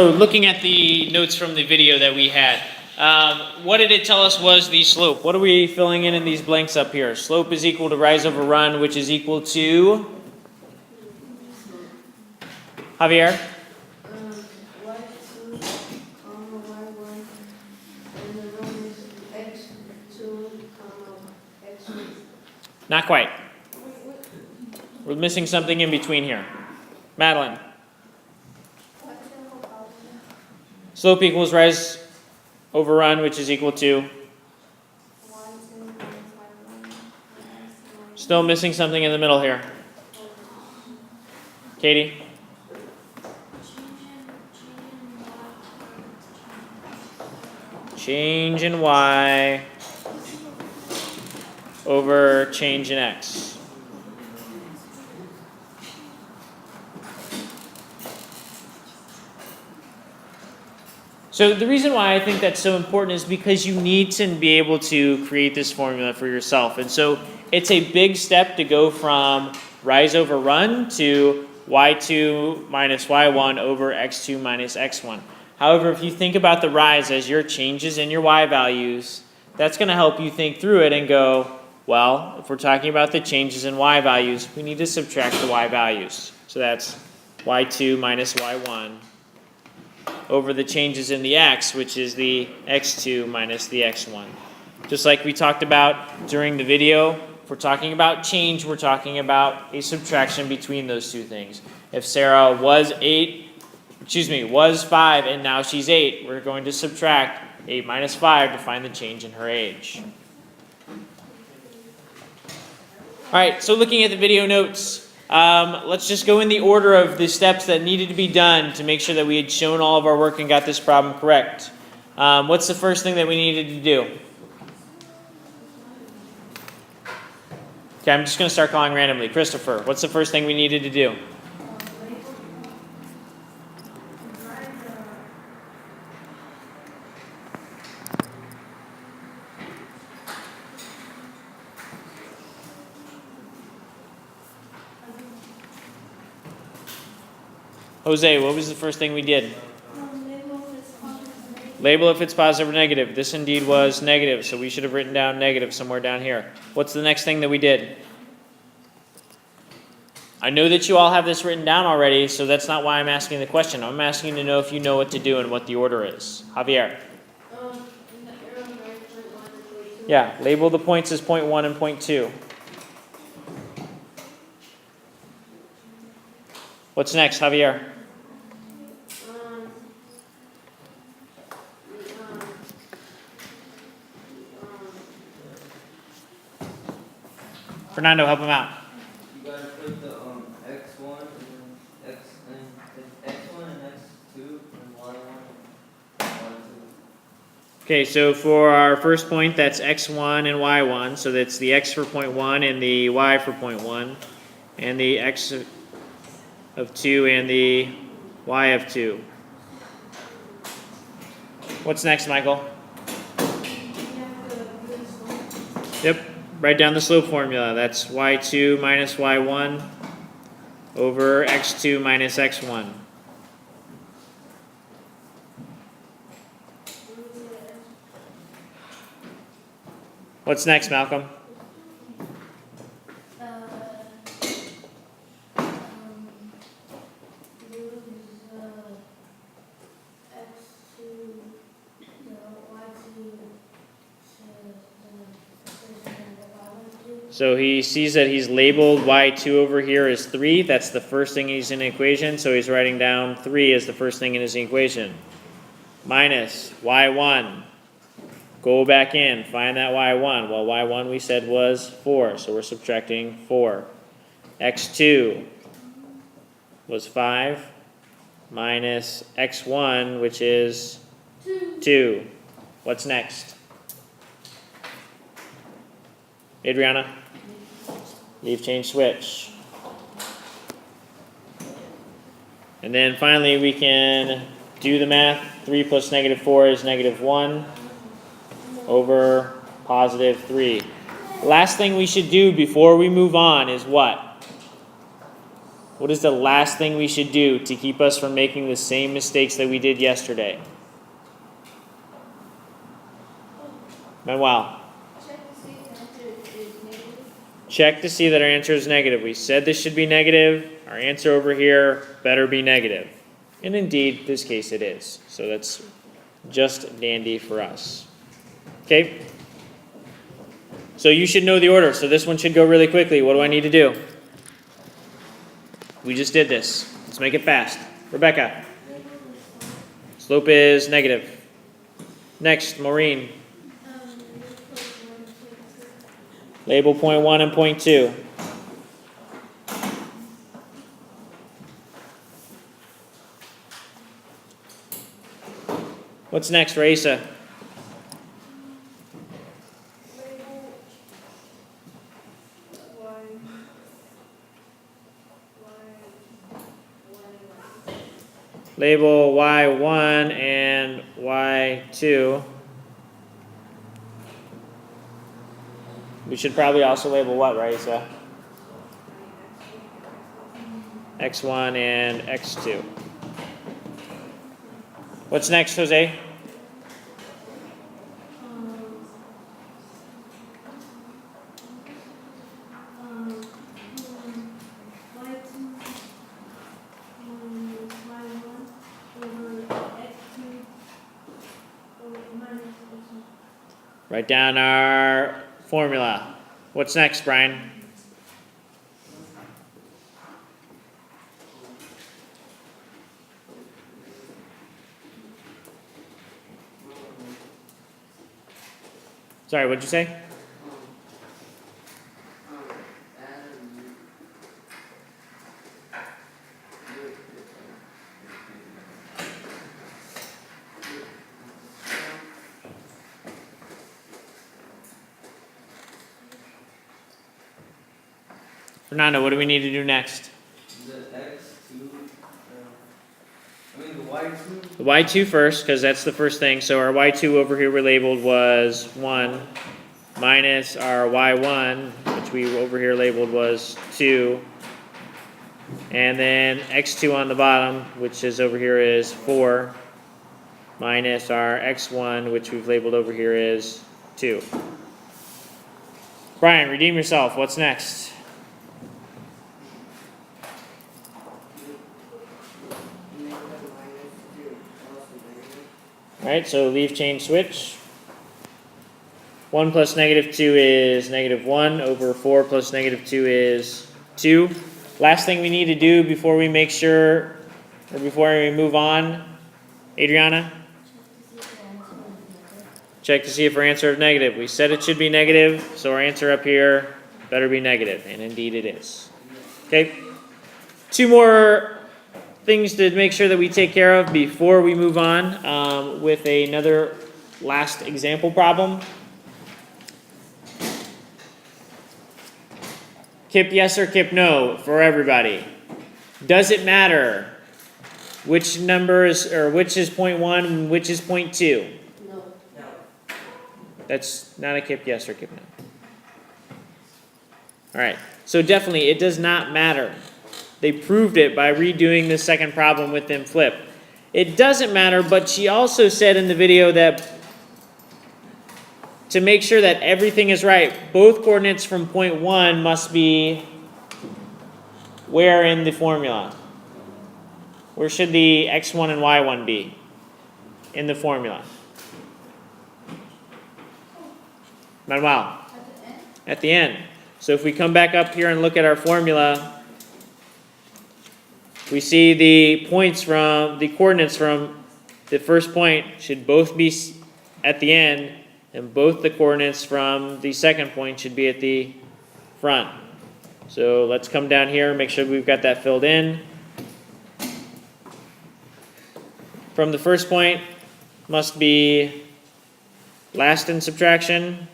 So looking at the notes from the video that we had, what did it tell us was the slope? What are we filling in these blanks up here? Slope is equal to rise over run, which is equal to Javier? Y2, y1, and the run is x2, x1. Not quite. We're missing something in between here. Madeline. Slope equals rise over run, which is equal to? Still missing something in the middle here. Katie? Change in y over change in x. So the reason why I think that's so important is because you need to be able to create this formula for yourself. And so it's a big step to go from rise over run to y2 minus y1 over x2 minus x1. However, if you think about the rise as your changes in your y values, that's going to help you think through it and go, well, if we're talking about the changes in y values, we need to subtract the y values. So that's y2 minus y1 over the changes in the x, which is the x2 minus the x1. Just like we talked about during the video, if we're talking about change, we're talking about a subtraction between those two things. If Sarah was 5 and now she's 8, we're going to subtract 8 minus 5 to find the change in her age. All right, so looking at the video notes, let's just go in the order of the steps that needed to be done to make sure that we had shown all of our work and got this problem correct. What's the first thing that we needed to do? Okay, I'm just going to start calling randomly. Christopher, what's the first thing we needed to do? Jose, what was the first thing we did? Label if it's positive or negative. This indeed was negative, so we should have written down negative somewhere down here. What's the next thing that we did? I know that you all have this written down already, so that's not why I'm asking the question. I'm asking to know if you know what to do and what the order is. Javier. Yeah, label the points as point 1 and point 2. What's next, Javier? Fernando, help him out. You gotta put the x1 and x1 and x2 and y1 and y2. Okay, so for our first point, that's x1 and y1. So that's the x for point 1 and the y for point 1, and the x of 2 and the y of 2. What's next, Michael? Yep, write down the slope formula. That's y2 minus y1 over x2 minus x1. What's next, Malcolm? So he sees that he's labeled y2 over here as 3. That's the first thing he's in the equation, so he's writing down 3 as the first thing in his equation. Minus y1. Go back in, find that y1. Well, y1 we said was 4, so we're subtracting 4. x2 was 5 minus x1, which is 2. What's next? Adriana? Leave, change, switch. And then finally we can do the math. 3 plus negative 4 is negative 1 over positive 3. Last thing we should do before we move on is what? What is the last thing we should do to keep us from making the same mistakes that we did yesterday? Manuel. Check to see if the answer is negative. Check to see that our answer is negative. We said this should be negative. Our answer over here better be negative. And indeed, this case it is. So that's just dandy for us. Okay? So you should know the order. So this one should go really quickly. What do I need to do? We just did this. Let's make it fast. Rebecca. Slope is negative. Next, Maureen. Label point 1 and point 2. What's next, Raisa? Label Y1 and Y2. We should probably also label what, Raisa? X1 and X2. What's next, Jose? Write down our formula. What's next, Brian? Sorry, what'd you say? Fernando, what do we need to do next? The X2, the Y2. The Y2 first, because that's the first thing. So our Y2 over here we labeled was 1 minus our Y1, which we over here labeled was 2. And then X2 on the bottom, which is over here is 4, minus our X1, which we've labeled over here is 2. Brian, redeem yourself. What's next? Alright, so leave chain switch. 1 plus negative 2 is negative 1 over 4 plus negative 2 is 2. Last thing we need to do before we make sure, or before we move on, Adriana? Check to see if our answer is negative. We said it should be negative, so our answer up here better be negative, and indeed it is. Okay, 2 more things to make sure that we take care of before we move on with another last example problem. Kip yes or kip no for everybody. Does it matter which numbers, or which is 0.1 and which is 0.2? No. That's not a kip yes or kip no. Alright, so definitely it does not matter. They proved it by redoing the second problem with them flip. It doesn't matter, but she also said in the video that to make sure that everything is right, both coordinates from point 1 must be where in the formula? Where should the x1 and y1 be in the formula? Manuel? At the end. So if we come back up here and look at our formula, we see the points from, the coordinates from the first point should both be at the end, and both the coordinates from the second point should be at the front. So let's come down here, make sure we've got that filled in. From the first point must be last in subtraction.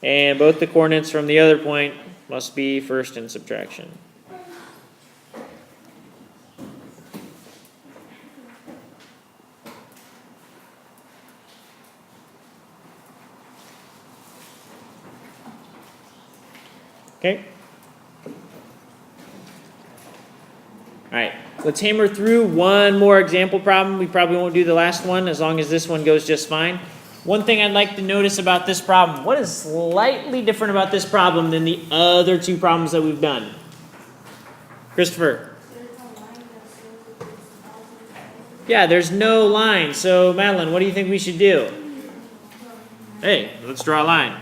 And both the coordinates from the other point must be first in subtraction. Okay. All right, let's hammer through one more example problem. We probably won't do the last one as long as this one goes just fine. One thing I'd like to notice about this problem, what is slightly different about this problem than the other two problems that we've done? Christopher? Yeah, there's no line. So, Madeline, what do you think we should do? Hey, let's draw a line.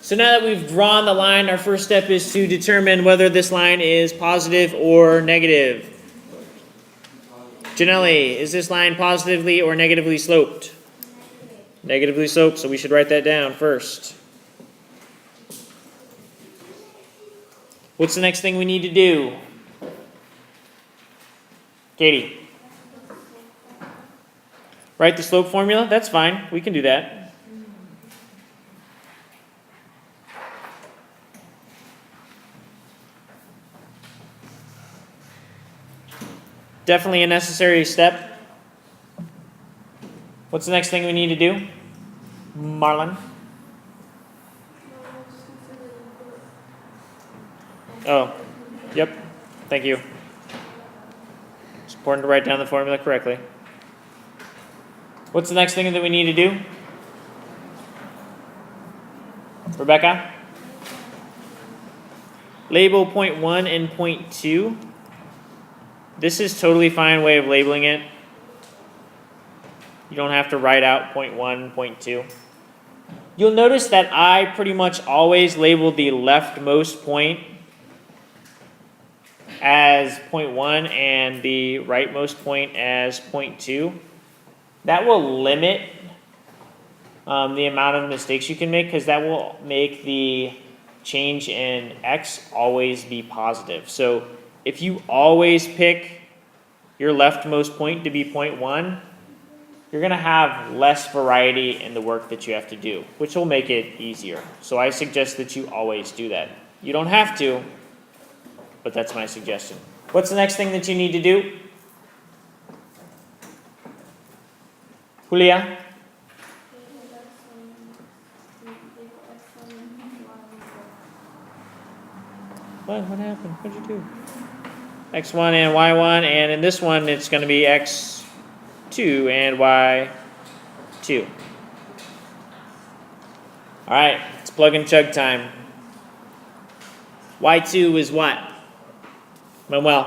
So now that we've drawn the line, our first step is to determine whether this line is positive or negative. Janelli, is this line positively or negatively sloped? Negatively sloped, so we should write that down first. What's the next thing we need to do? Katie? Write the slope formula? That's fine. We can do that. Definitely a necessary step. What's the next thing we need to do? Marlon? Oh, yep. Thank you. It's important to write down the formula correctly. What's the next thing that we need to do? Rebecca? Label point 1 and point 2. This is totally fine way of labeling it. You don't have to write out point 1, point 2. You'll notice that I pretty much always label the leftmost point as point 1 and the rightmost point as point 2. That will limit the amount of mistakes you can make because that will make the change in x always be positive. So if you always pick your leftmost point to be point 1, you're going to have less variety in the work that you have to do, which will make it easier. So I suggest that you always do that. You don't have to, but that's my suggestion. What's the next thing that you need to do? Julia? What happened? What did you do? X1 and Y1, and in this one it's going to be X2 and Y2. All right, it's plug and chug time. Y2 is what? Manuel?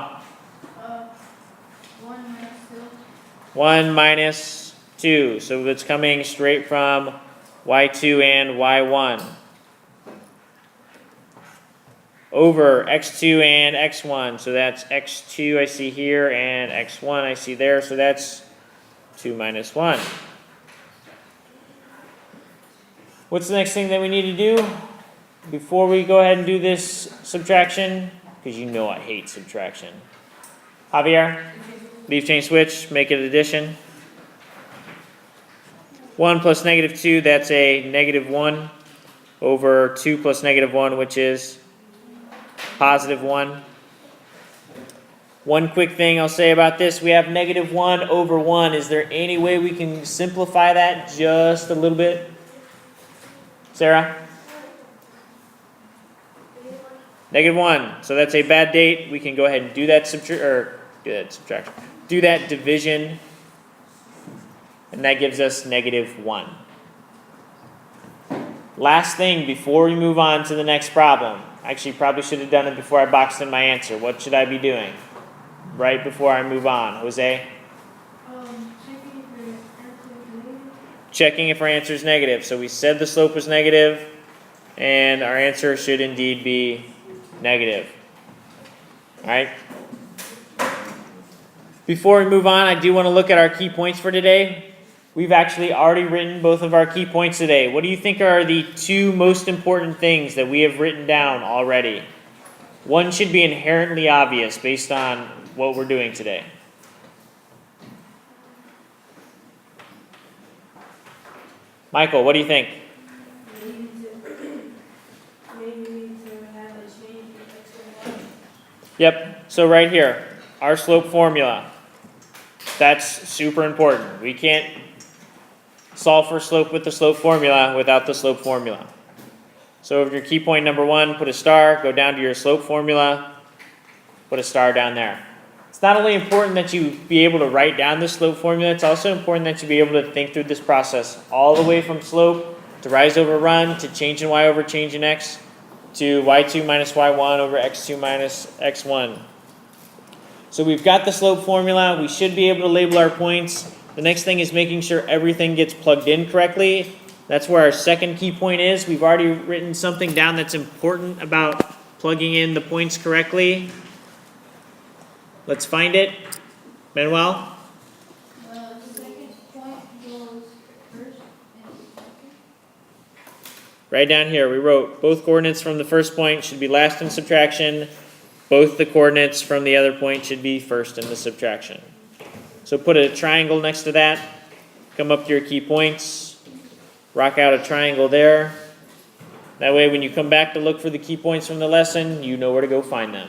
1 minus 2. 1 minus 2. So it's coming straight from Y2 and Y1. Over X2 and X1. So that's X2 I see here and X1 I see there. So that's 2 minus 1. What's the next thing that we need to do before we go ahead and do this subtraction? Because you know I hate subtraction. Javier? Leave chain switch, make it addition. 1 plus negative 2, that's a negative 1 over 2 plus negative 1, which is positive 1. One quick thing I'll say about this, we have negative 1 over 1. Is there any way we can simplify that just a little bit? Sarah? Negative 1. So that's a bad date. We can go ahead and do that subtraction. Do that division. And that gives us negative 1. Last thing before we move on to the next problem. Actually, probably should have done it before I boxed in my answer. What should I be doing right before I move on? Jose? Checking if our answer is negative. So we said the slope was negative, and our answer should indeed be negative. All right? Before we move on, I do want to look at our key points for today. We've actually already written both of our key points today. What do you think are the 2 most important things that we have written down already? One should be inherently obvious based on what we're doing today. Michael, what do you think? Yep, so right here, our slope formula. That's super important. We can't solve for slope with the slope formula without the slope formula. So over your key point number 1, put a star, go down to your slope formula, put a star down there. It's not only important that you be able to write down the slope formula, it's also important that you be able to think through this process all the way from slope to rise over run to change in y over change in x to y2 minus y1 over x2 minus x1. So we've got the slope formula. We should be able to label our points. The next thing is making sure everything gets plugged in correctly. That's where our second key point is. We've already written something down that's important about plugging in the points correctly. Let's find it. Manuel? The second point goes first and second. Right down here, we wrote both coordinates from the first point should be last in subtraction. Both the coordinates from the other point should be first in the subtraction. So put a triangle next to that. Come up to your key points. Rock out a triangle there. That way when you come back to look for the key points from the lesson, you know where to go find them.